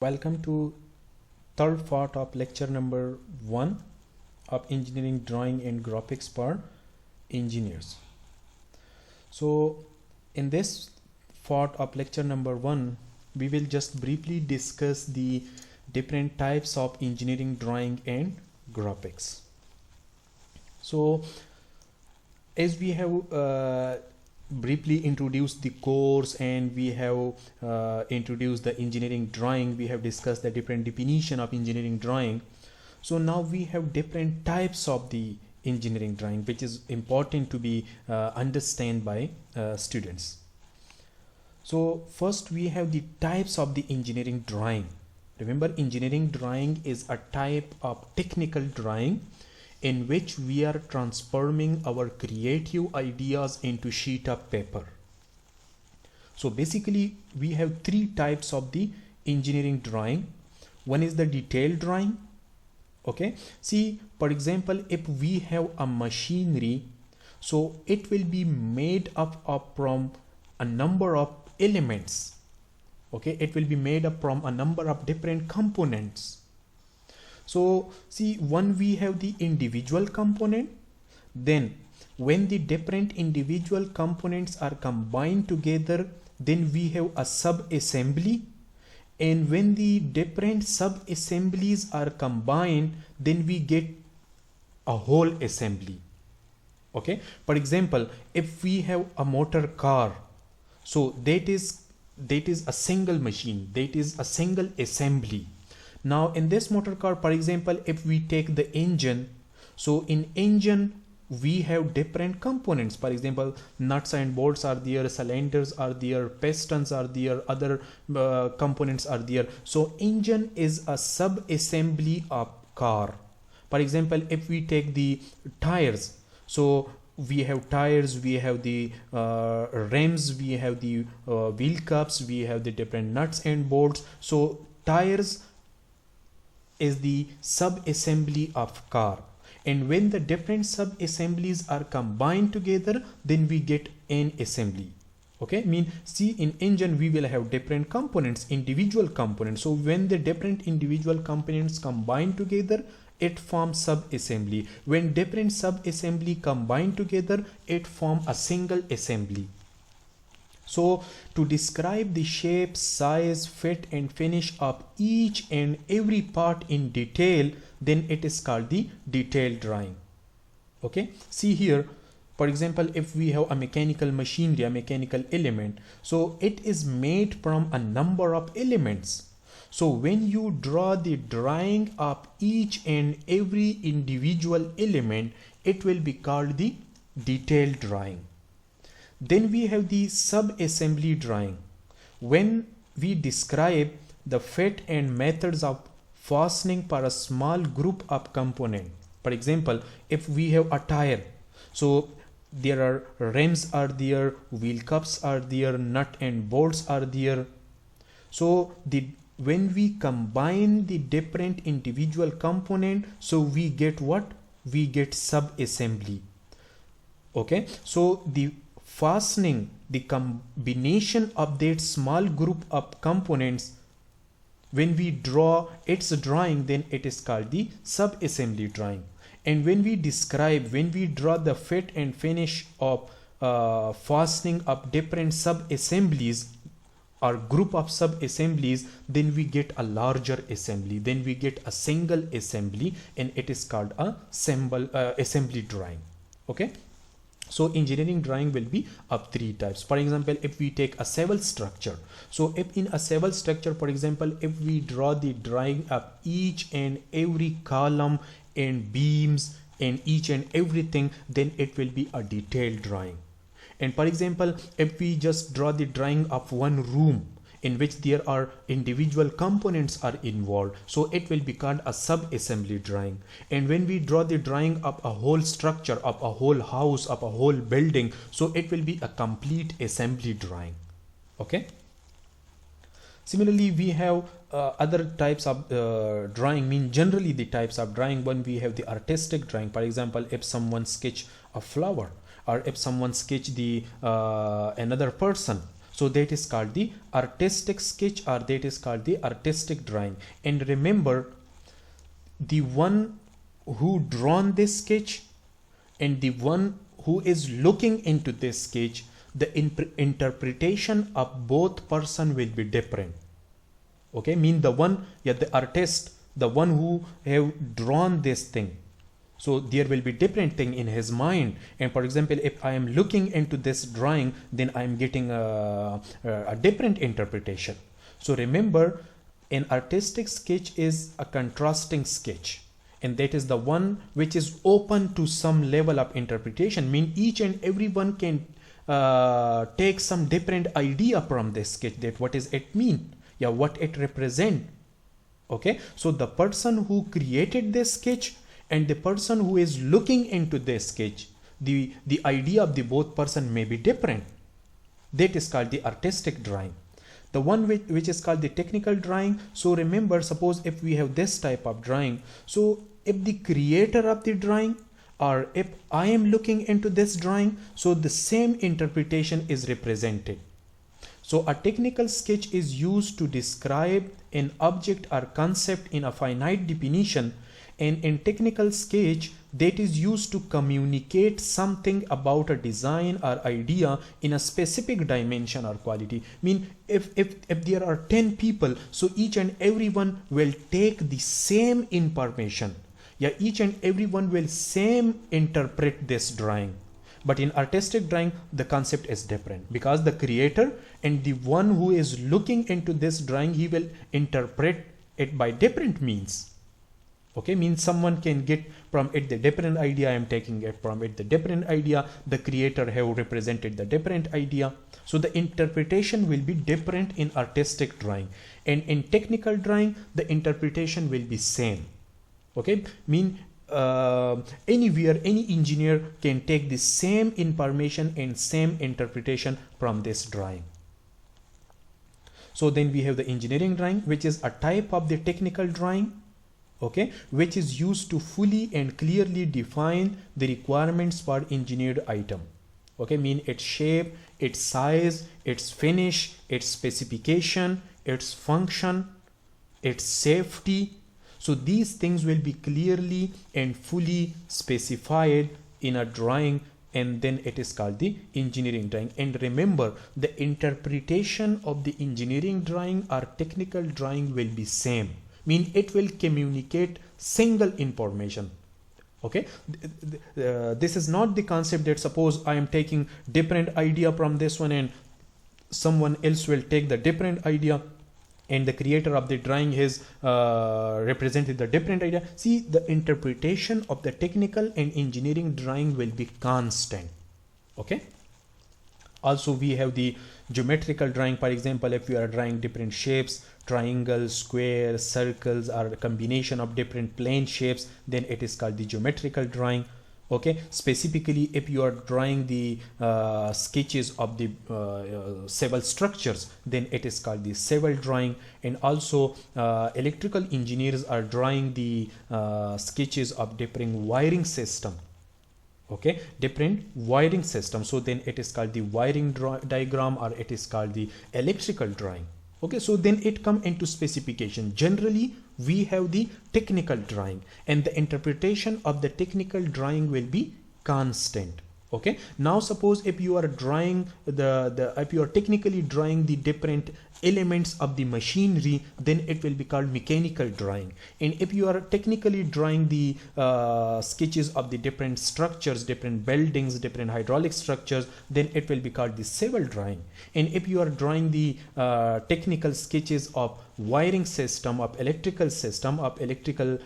Welcome to third part of lecture number 1 of engineering drawing and graphics for engineers. So in this part of lecture number 1 we will just briefly discuss the different types of engineering drawing and graphics. So as we have briefly introduced the course and we have introduced the engineering drawing, we have discussed the different definition of engineering drawing. So now we have different types of the engineering drawing, which is important to be understand by students. So first we have the types of the engineering drawing. Remember, engineering drawing is a type of technical drawing in which we are transforming our creative ideas into sheet of paper. So basically we have three types of the engineering drawing. One is the detailed drawing. Okay, see, for example, if we have a machinery, so it will be made up of from a number of elements. Okay, it will be made up from a number of different components. So see, when we have the individual component, then when the different individual components are combined together, then we have a sub-assembly, and when the different sub-assemblies are combined, then we get a whole assembly. Okay, for example, if we have a motor car, so that is a single machine, that is a single assembly. Now in this motor car, for example, if we take the engine, so in engine we have different components. For example, nuts and bolts are there, cylinders are there, pistons are there, other components are there. So engine is a sub assembly of car. For example, if we take the tires, so we have tires, we have the rims, we have the wheel cups, we have the different nuts and bolts. So tires is the sub-assembly of car, and when the different sub-assemblies are combined together, then we get an assembly. Okay, see, in engine we will have different components, individual components. So when the different individual components combine together, it forms sub-assembly. When different sub-assembly combine together, it forms a single assembly. So to describe the shape, size, fit and finish of each and every part in detail, then it is called the detailed drawing. Okay, see here, for example, if we have a mechanical machinery, a mechanical element, so it is made from a number of elements. So when you draw the drawing of each and every individual element, it will be called the detailed drawing. Then we have the sub-assembly drawing. When we describe the fit and methods of fastening for a small group of components. For example, if we have a tire, so there are rims are there, wheel cups are there, nut and bolts are there. So when we combine the different individual component, so we get what? We get sub-assembly. Okay, so the fastening, the combination of that small group of components, when we draw its drawing, then it is called the sub-assembly drawing. And when we draw the fit and finish of fastening of different sub-assemblies or group of sub-assemblies, then we get a larger assembly, then we get a single assembly, and it is called a assembly drawing. Okay, so engineering drawing will be of three types. For example, if we take a civil structure, so if in a civil structure, for example, if we draw the drawing of each and every column and beams and each and everything, then it will be a detailed drawing. And for example, if we just draw the drawing of one room in which there are individual components are involved, so it will be called a sub-assembly drawing. And when we draw the drawing of a whole structure, of a whole house, of a whole building, so it will be a complete assembly drawing. Okay, similarly we have other types of drawing. Generally the types of drawing, one we have the artistic drawing. For example, if someone sketch a flower, or if someone sketch the another person, So that is called the artistic sketch, or that is called the artistic drawing. And remember, the one who drawn this sketch and the one who is looking into this sketch, the interpretation of both person will be different. Okay, mean the one, yeah, the artist, the one who have drawn this thing, so there will be different thing in his mind. And for example, if I am looking into this drawing, then I am getting a different interpretation. So remember, an artistic sketch is a contrasting sketch, and that is the one which is open to some level of interpretation. Mean each and everyone can take some different idea from this sketch, that what is it mean, yeah, what it represent. Okay, so the person who created this sketch and the person who is looking into this sketch, the idea of the both person may be different. That is called the artistic drawing. The one which is called the technical drawing. So remember, suppose if we have this type of drawing, so if the creator of the drawing, or if I am looking into this drawing, so the same interpretation is represented. So a technical sketch is used to describe an object or concept in a finite definition, and in technical sketch that is used to communicate something about a design or idea in a specific dimension or quality. Mean if there are 10 people, so each and everyone will take the same information, yeah, each and everyone will same interpret this drawing. But in artistic drawing, the concept is different, because the creator and the one who is looking into this drawing, he will interpret it by different means. Okay, means someone can get from it the different idea, I am taking it from it the different idea, the creator have represented the different idea. So the interpretation will be different in artistic drawing, and in technical drawing the interpretation will be same. Okay, mean anywhere any engineer can take the same information and same interpretation from this drawing. So then we have the engineering drawing, which is a type of the technical drawing, okay, which is used to fully and clearly define the requirements for engineered item. Okay, mean its shape, its size, its finish, its specification, its function, its safety. So these things will be clearly and fully specified in a drawing, and then it is called the engineering drawing. And remember, the interpretation of the engineering drawing or technical drawing will be same. Mean it will communicate single information. Okay, this is not the concept that suppose I am taking different idea from this one and someone else will take the different idea, and the creator of the drawing has represented the different idea. See, the interpretation of the technical and engineering drawing will be constant. Okay, also we have the geometrical drawing. For example, if you are drawing different shapes, triangles, squares, circles, or a combination of different plane shapes, then it is called the geometrical drawing. Okay, specifically if you are drawing the sketches of the civil structures, then it is called the civil drawing. And also electrical engineers are drawing the sketches of different wiring system. Okay, different wiring system, so then it is called the wiring diagram, or it is called the electrical drawing. Okay, so then it come into specification. Generally we have the technical drawing, and the interpretation of the technical drawing will be constant. Okay, now suppose if you are drawing if you are technically drawing the different elements of the machinery, then it will be called mechanical drawing. And if you are technically drawing the sketches of the different structures, different buildings, different hydraulic structures, then it will be called the civil drawing. And if you are drawing the technical sketches of wiring system, of electrical system, of electrical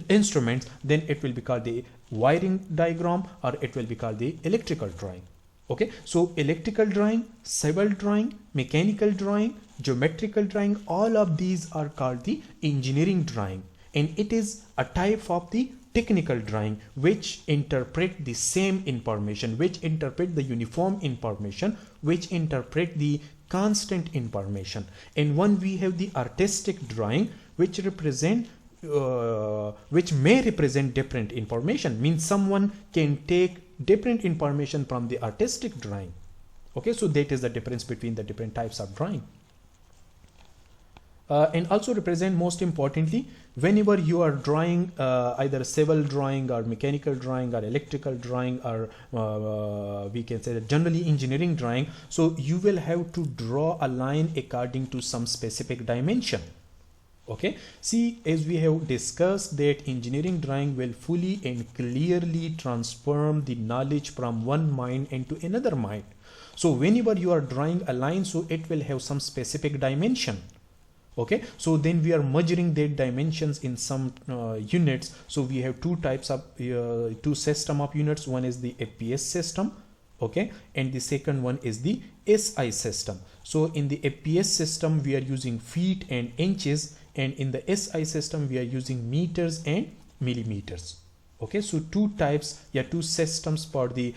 instruments, then it will be called the wiring diagram, or it will be called the electrical drawing. Okay, so electrical drawing, civil drawing, mechanical drawing, geometrical drawing, all of these are called the engineering drawing, and it is a type of the technical drawing which interpret the same information, which interpret the uniform information, which interpret the constant information. And one we have the artistic drawing, which may represent different information. Means someone can take different information from the artistic drawing. Okay, so that is the difference between the different types of drawing. And also represent, most importantly, whenever you are drawing either civil drawing or mechanical drawing or electrical drawing, or we can say that generally engineering drawing, so you will have to draw a line according to some specific dimension. Okay, see, as we have discussed that engineering drawing will fully and clearly transform the knowledge from one mind into another mind. So whenever you are drawing a line, so it will have some specific dimension. Okay, so then we are measuring their dimensions in some units. So we have two types of two system of units. One is the FPS system, okay, and the second one is the SI system. So in the FPS system we are using feet and inches, and in the SI system we are using meters and millimeters. Okay, so two types, two systems for the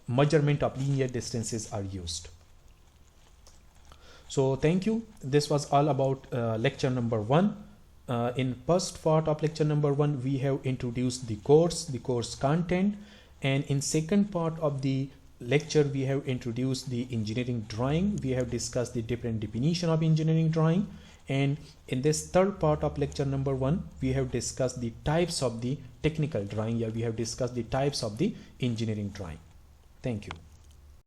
measurement of linear distances are used. So thank you. This was all about lecture number 1. In first part of lecture number 1, we have introduced the course content, and in second part of the lecture we have introduced the engineering drawing. We have discussed the different definition of engineering drawing, and in this third part of lecture number 1, we have discussed the types of the technical drawing. We have discussed the types of the engineering drawing. Thank you.